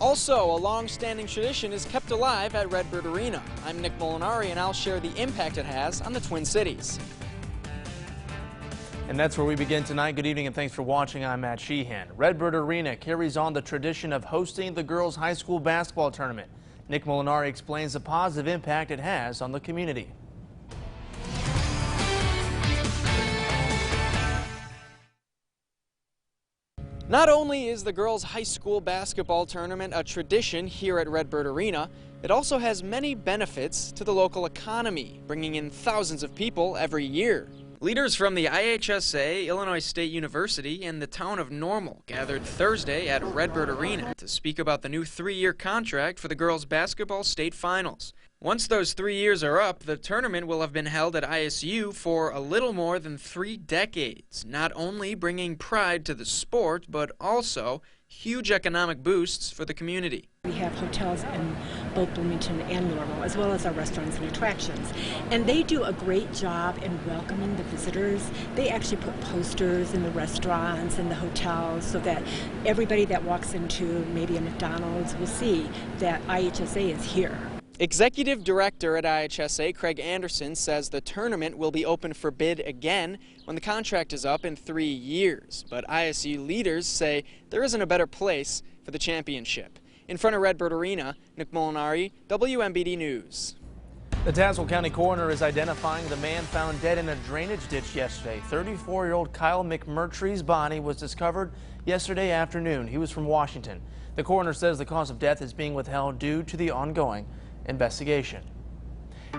Also, a long-standing tradition is kept alive at Redbird Arena. I'm Nick Molinari, and I'll share the impact it has on the Twin Cities. And that's where we begin tonight. Good evening and thanks for watching. I'm Matt Sheehan. Redbird Arena carries on the tradition of hosting the girls' high school basketball tournament. Nick Molinari explains the positive impact it has on the community. Not only is the girls' high school basketball tournament a tradition here at Redbird Arena, it also has many benefits to the local economy, bringing in thousands of people every year. Leaders from the IHSA, Illinois State University, and the town of Normal gathered Thursday at Redbird Arena to speak about the new 3-year contract for the girls' basketball state finals. Once those 3 years are up, the tournament will have been held at ISU for a little more than 3 decades, not only bringing pride to the sport, but also huge economic boosts for the community. We have hotels in both Bloomington and Normal, as well as our restaurants and attractions. And they do a great job in welcoming the visitors. They actually put posters in the restaurants and the hotels so that everybody that walks into maybe a McDonald's will see that IHSA is here. Executive Director at IHSA, Craig Anderson, says the tournament will be open for bid again when the contract is up in 3 years. But ISU leaders say there isn't a better place for the championship. In front of Redbird Arena, Nick Molinari, WMBD News. The Tazewell County coroner is identifying the man found dead in a drainage ditch yesterday. 34-year-old Kyle McMurtry's body was discovered yesterday afternoon. He was from Washington. The coroner says the cause of death is being withheld due to the ongoing investigation.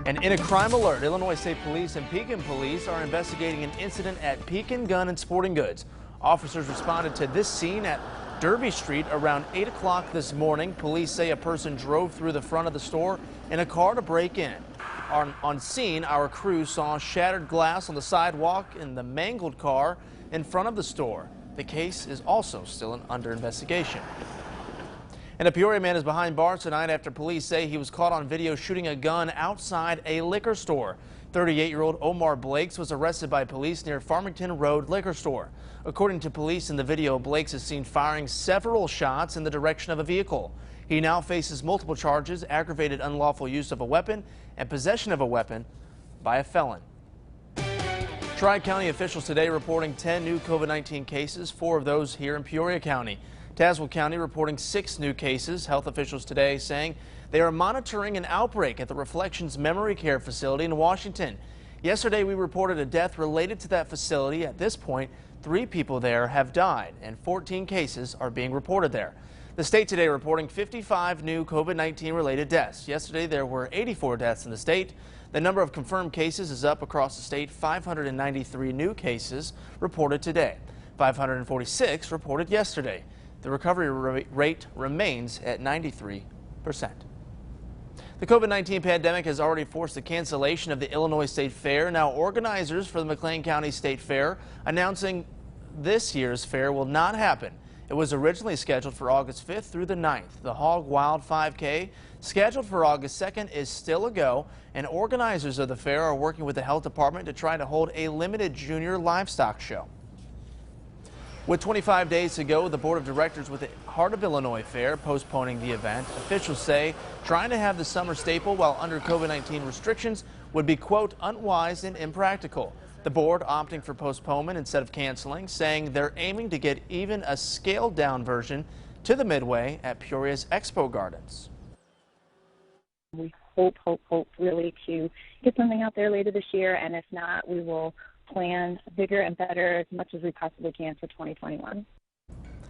And in a crime alert, Illinois State Police and Pekin Police are investigating an incident at Pekin Gun and Sporting Goods. Officers responded to this scene at Derby Street around 8 o'clock this morning. Police say a person drove through the front of the store in a car to break in. On scene, our crew saw shattered glass on the sidewalk in the mangled car in front of the store. The case is also still under investigation. And a Peoria man is behind bars tonight after police say he was caught on video shooting a gun outside a liquor store. 38-year-old OMAR Blakes was arrested by police near Farmington Road liquor store. According to police in the video, Blakes is seen firing several shots in the direction of a vehicle. He now faces multiple charges: aggravated unlawful use of a weapon and possession of a weapon by a felon. Tri-County officials today reporting 10 new COVID-19 cases, 4 of those here in Peoria County. Tazewell County reporting 6 new cases. Health officials today saying they are monitoring an outbreak at the Reflections Memory Care Facility in Washington. Yesterday, we reported a death related to that facility. At this point, 3 people there have died and 14 cases are being reported there. The state today reporting 55 new COVID-19 related deaths. Yesterday, there were 84 deaths in the state. The number of confirmed cases is up across the state. 593 new reported today. 546 reported yesterday. The recovery rate remains at 93%. The COVID-19 pandemic has already forced the cancellation of the Illinois State Fair. Now, organizers for the McLean County State Fair announcing this year's fair will not happen. It was originally scheduled for August 5th through the 9th. The Hog Wild 5K, scheduled for August 2nd, is still a go, and organizers of the fair are working with the health department to try to hold a limited junior livestock show. With 25 days to go, the Board of Directors with the Heart of Illinois Fair postponing the event. Officials say trying to have the summer staple while under COVID-19 restrictions would be, quote, unwise and impractical. The board opting for postponement instead of canceling, saying they're aiming to get even a scaled-down version to the Midway at Peoria's Expo Gardens. We hope really to get something out there later this year, and if not, we will plan bigger and better as much as we possibly can for 2021.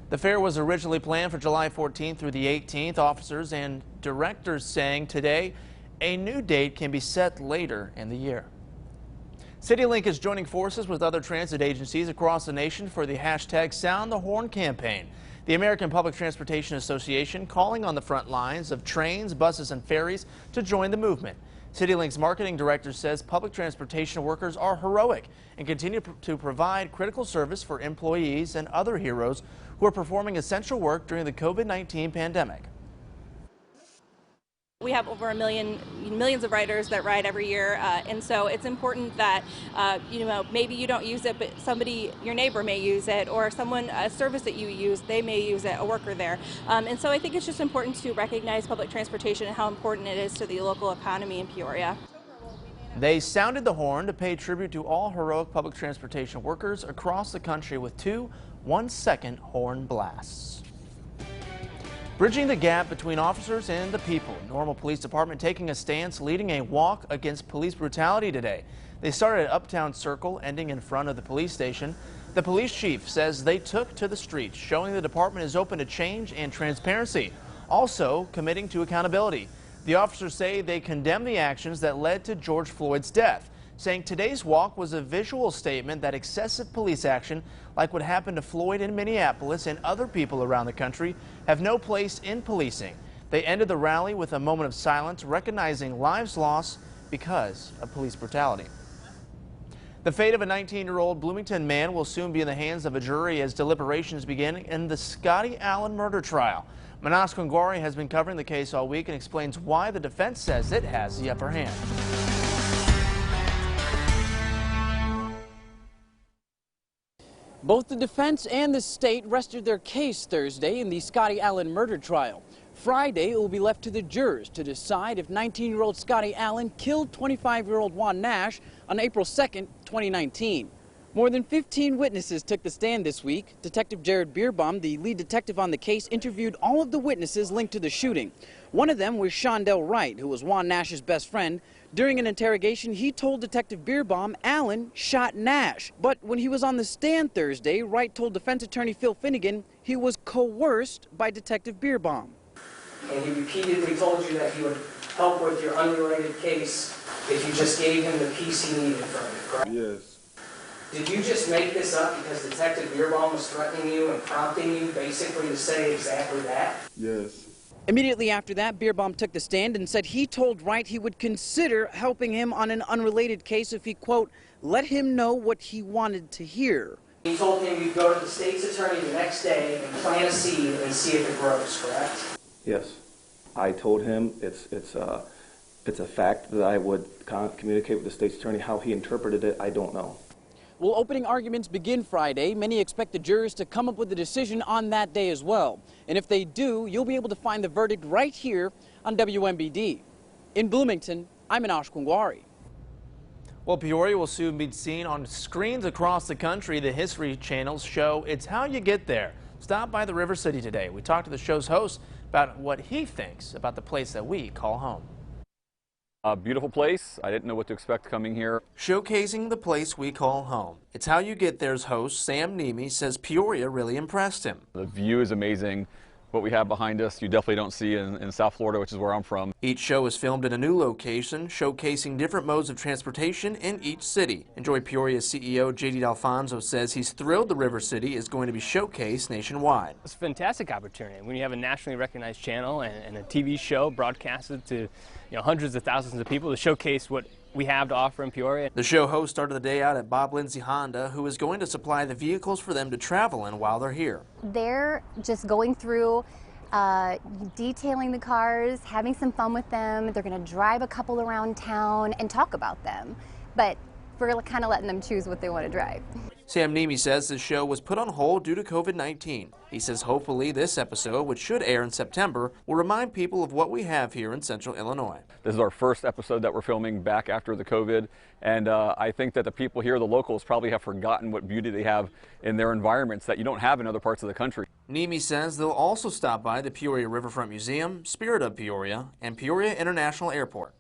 The fair was originally planned for July 14th through the 18th. Officers and directors saying today a new date can be set later in the year. CityLink is joining forces with other transit agencies across the nation for the hashtag Sound the Horn campaign. The American Public Transportation Association calling on the front lines of trains, buses, and ferries to join the movement. CityLink's marketing director says public transportation workers are heroic and continue to provide critical service for employees and other heroes who are performing essential work during the COVID-19 pandemic. We have over millions of riders that ride every year, and so it's important that maybe you don't use it, but somebody, your neighbor may use it, or a service that you use, they may use it, a worker there. And so I think it's just important to recognize public transportation and how important it is to the local economy in Peoria. They sounded the horn to pay tribute to all heroic public transportation workers across the country with 2 one-second horn blasts. Bridging the gap between officers and the people. Normal Police Department taking a stance, leading a walk against police brutality today. They started at Uptown Circle, ending in front of the police station. The police chief says they took to the streets, showing the department is open to change and transparency, also committing to accountability. The officers say they condemn the actions that led to George Floyd's death, saying today's walk was a visual statement that excessive police action, like what happened to Floyd in Minneapolis and other people around the country, have no place in policing. They ended the rally with a moment of silence, recognizing lives lost because of police brutality. The fate of a 19-year-old Bloomington man will soon be in the hands of a jury as deliberations begin in the Scotty Allen murder trial. Manas Kongwari has been covering the case all week and explains why the defense says it has the upper hand. Both the defense and the state rested their case Thursday in the Scotty Allen murder trial. Friday, it will be left to the jurors to decide if 19-year-old Scotty Allen killed 25-year-old Juan Nash on April 2nd, 2019. More than 15 witnesses took the stand this week. Detective Jared Bierbaum, the lead detective on the case, interviewed all of the witnesses linked to the shooting. One of them was SHAWNDELL Wright, who was Juan Nash's best friend. During an interrogation, he told Detective Bierbaum Allen shot Nash. But when he was on the stand Thursday, Wright told defense attorney Phil Finnegan he was coerced by Detective Bierbaum. And he repeatedly told you that he would help with your unrelated case if you just gave him the piece he needed from it, correct? Yes. Did you just make this up because Detective Bierbaum was threatening you and prompting you basically to say exactly that? Yes. Immediately after that, Bierbaum took the stand and said he told Wright he would consider helping him on an unrelated case if he, quote, let him know what he wanted to hear. You told him you'd go to the state's attorney the next day and plant a seed and see if it grows, correct? Yes. I told him it's a fact that I would communicate with the state's attorney. How he interpreted it, I don't know. Well, opening arguments begin Friday. Many expect the jurors to come up with a decision on that day as well. And if they do, you'll be able to find the verdict right here on WMBD. In Bloomington, I'm Manas Kongwari. Well, Peoria will soon be seen on screens across the country. The History Channel's show, It's How You Get There, stopped by the River City today. We talked to the show's host about what he thinks about the place that we call home. A beautiful place. I didn't know what to expect coming here. Showcasing the place we call home. It's How You Get There's host Sam Nemi says Peoria really impressed him. The view is amazing. What we have behind us, you definitely don't see in South Florida, which is where I'm from. Each show is filmed in a new location, showcasing different modes of transportation in each city. Enjoy Peoria's CEO J.D. D'Alfonso says he's thrilled the River City is going to be showcased nationwide. It's a fantastic opportunity when you have a nationally recognized channel and a TV show broadcasted to hundreds of thousands of people to showcase what we have to offer in Peoria. The show host started the day out at Bob Lindsay Honda, who is going to supply the vehicles for them to travel in while they're here. They're just going through detailing the cars, having some fun with them. They're going to drive a couple around town and talk about them, but we're kind of letting them choose what they want to drive. Sam Nemi says the show was put on hold due to COVID-19. He says hopefully this episode, which should air in September, will remind people of what we have here in Central Illinois. This is our first episode that we're filming back after the COVID, and I think that the people here, the locals, probably have forgotten what beauty they have in their environments that you don't have in other parts of the country. Nemi says they'll also stop by the Peoria Riverfront Museum, Spirit of Peoria, and Peoria International Airport.